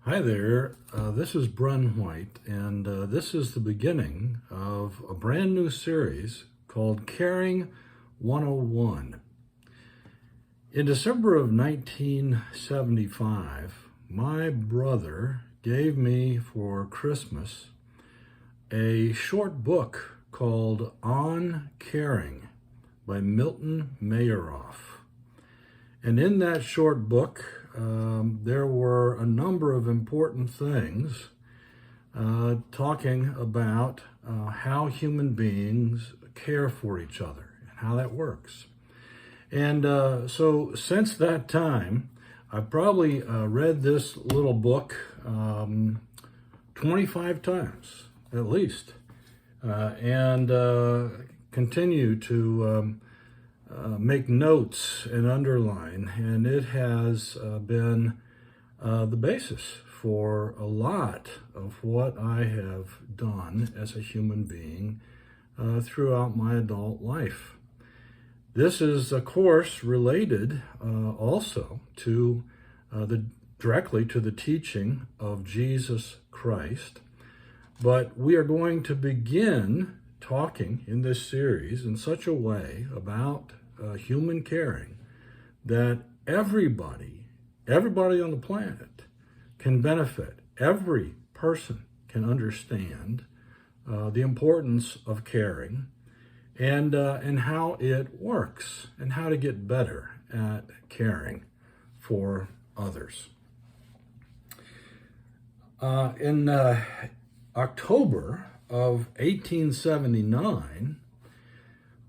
Hi there, this is Bren White, and this is the beginning of a brand new series called Caring 101. In December of 1975, my brother gave me for Christmas a short book called On Caring by Milton Mayeroff. And in that short book, there were a number of important things talking about how human beings care for each other and how that works. And so since that time, I've probably read this little book 25 times at least, and continue to make notes and underline, and it has been the basis for a lot of what I have done as a human being throughout my adult life. This is, of course, related also to directly to the teaching of Jesus Christ, but we are going to begin talking in this series in such a way about human caring that everybody on the planet can benefit. Every person can understand the importance of caring and how it works and how to get better at caring for others. In October of 1879,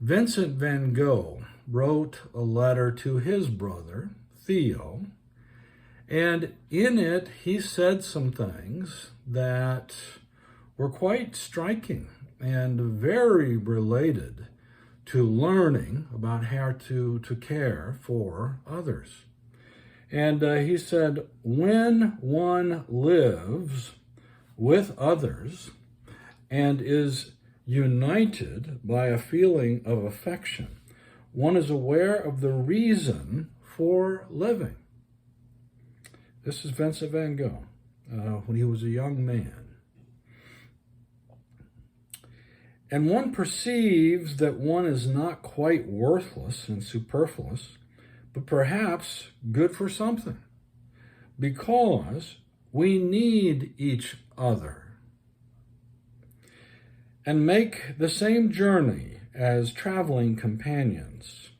Vincent van Gogh wrote a letter to his brother, Theo, and in it he said some things that were quite striking and very related to learning about how to care for others. And he said, when one lives with others and is united by a feeling of affection, one is aware of the reason for living. This is Vincent van Gogh when he was a young man. And one perceives that one is not quite worthless and superfluous, but perhaps good for something, because we need each other and make the same journey as traveling companions.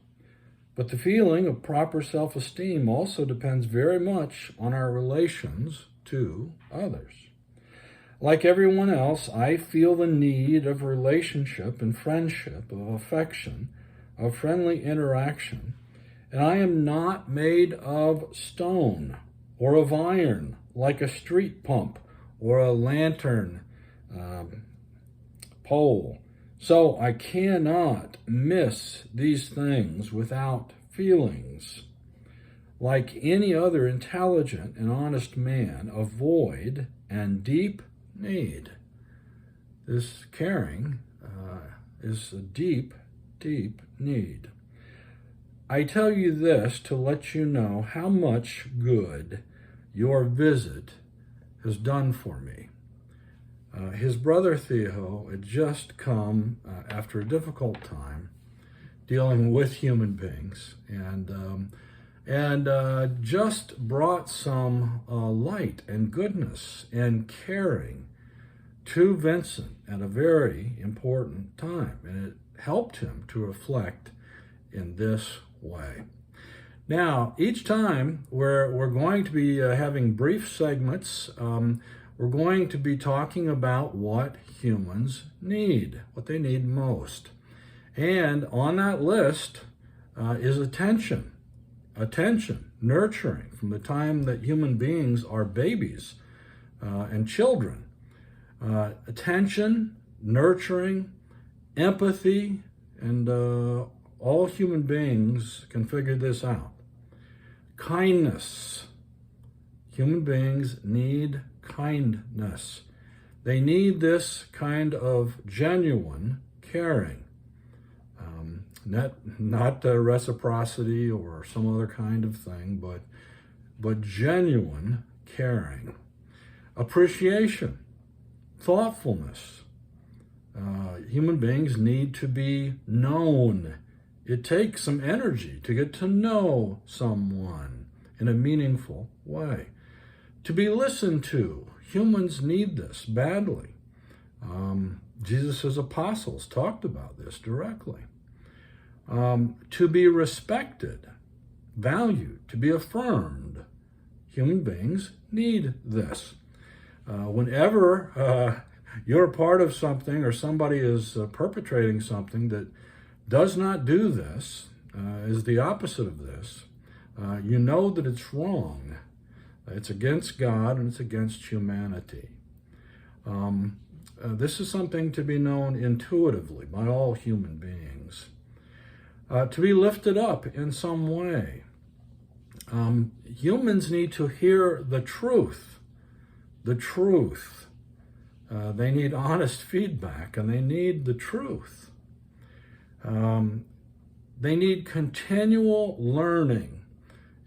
But the feeling of proper self-esteem also depends very much on our relations to others. Like everyone else, I feel the need of relationship and friendship, of affection, of friendly interaction, and I am not made of stone or of iron, like a street pump or a lantern pole. So I cannot miss these things without feelings. Like any other intelligent and honest man, a void and deep need. This caring is a deep, deep need. I tell you this to let you know how much good your visit has done for me. His brother Theo had just come after a difficult time dealing with human beings, and just brought some light and goodness and caring to Vincent at a very important time, and it helped him to reflect in this way. Now, each time we're going to be having brief segments. We're going to be talking about what humans need, what they need most. And on that list is attention, nurturing from the time that human beings are babies and children. Attention, nurturing, empathy, and all human beings can figure this out. Kindness. Human beings need kindness. They need this kind of genuine caring, not reciprocity or some other kind of thing, but genuine caring. appreciation, thoughtfulness. Human beings need to be known. It takes some energy to get to know someone in a meaningful way. To be listened to. Humans need this badly. Jesus' apostles talked about this directly. To be respected, valued, to be affirmed. Human beings need this. Whenever you're a part of something or somebody is perpetrating something that does not do this, is the opposite of this, you know that it's wrong. It's against God and it's against humanity. This is something to be known intuitively by all human beings. To be lifted up in some way. Humans need to hear the truth. The truth. They need honest feedback, and they need the truth. They need continual learning.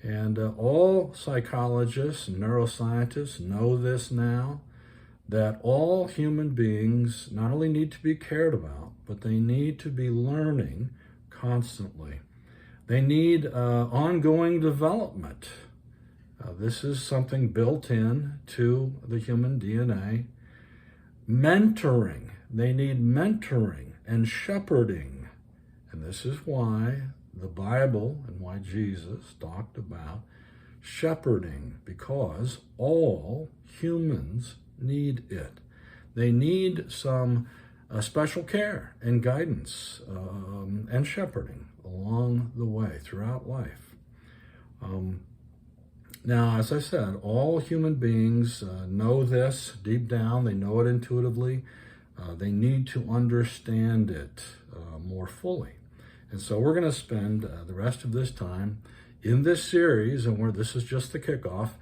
And all psychologists and neuroscientists know this now, that all human beings not only need to be cared about, but they need to be learning constantly. They need ongoing development. This is something built in to the human DNA. Mentoring. They need mentoring and shepherding. And this is why the Bible and why Jesus talked about shepherding, because all humans need it. They need some special care and guidance and shepherding along the way throughout life. Now, as I said, all human beings know this deep down. They know it intuitively. They need to understand it more fully. And so we're going to spend the rest of this time in this series, and this is just the kickoff.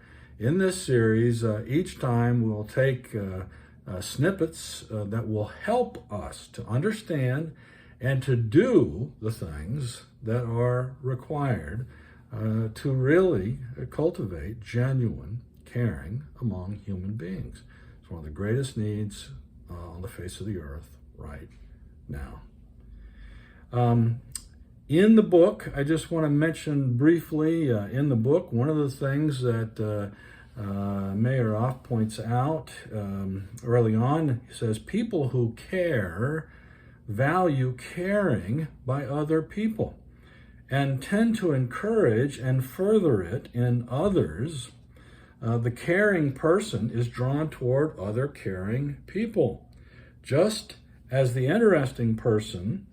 In this series, each time we'll take snippets that will help us to understand and to do the things that are required to really cultivate genuine caring among human beings. It's one of the greatest needs on the face of the earth right now. In the book, I just want to mention briefly, in the book, one of the things that Mayer Off points out early on, he says, people who care value caring by other people and tend to encourage and further it in others. The caring person is drawn toward other caring people, just as the interesting person,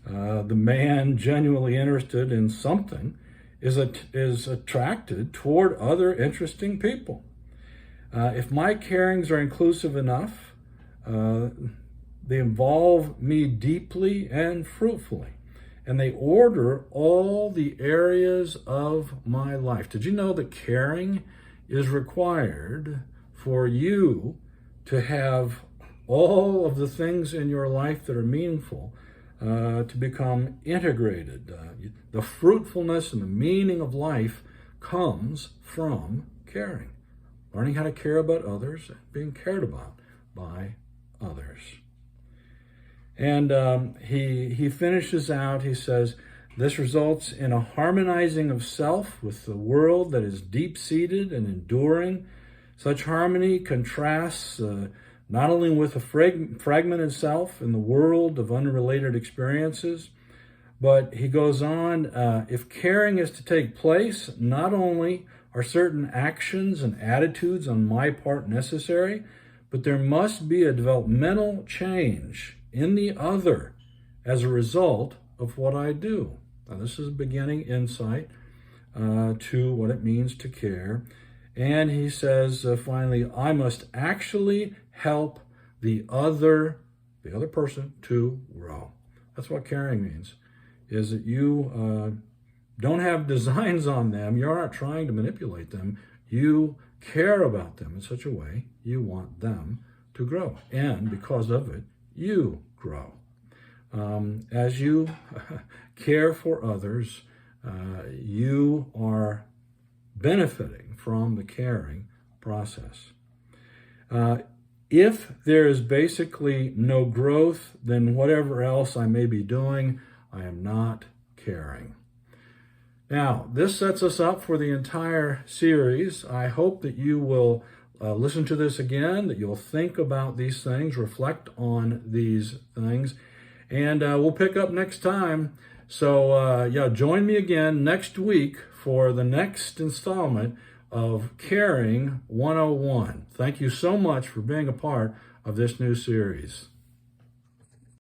the man genuinely interested in something, is attracted toward other interesting people. If my carings are inclusive enough, they involve me deeply and fruitfully, and they order all the areas of my life. Did you know that caring is required for you to have all of the things in your life that are meaningful to become integrated? The fruitfulness and the meaning of life comes from caring. Learning how to care about others and being cared about by others. And he finishes out, he says, this results in a harmonizing of self with the world that is deep-seated and enduring. Such harmony contrasts not only with a fragmented self in the world of unrelated experiences, but he goes on, if caring is to take place, not only are certain actions and attitudes on my part necessary, but there must be a developmental change in the other as a result of what I do. Now, this is a beginning insight to what it means to care. And he says, finally, I must actually help the other person to grow. That's what caring means, is that you don't have designs on them. You're not trying to manipulate them. You care about them in such a way you want them to grow. And because of it, you grow. As you care for others, you are benefiting from the caring process. If there is basically no growth, then whatever else I may be doing, I am not caring. Now, this sets us up for the entire series. I hope that you will listen to this again, that you'll think about these things, reflect on these things, and we'll pick up next time. So, join me again next week for the next installment of Caring 101. Thank you so much for being a part of this new series.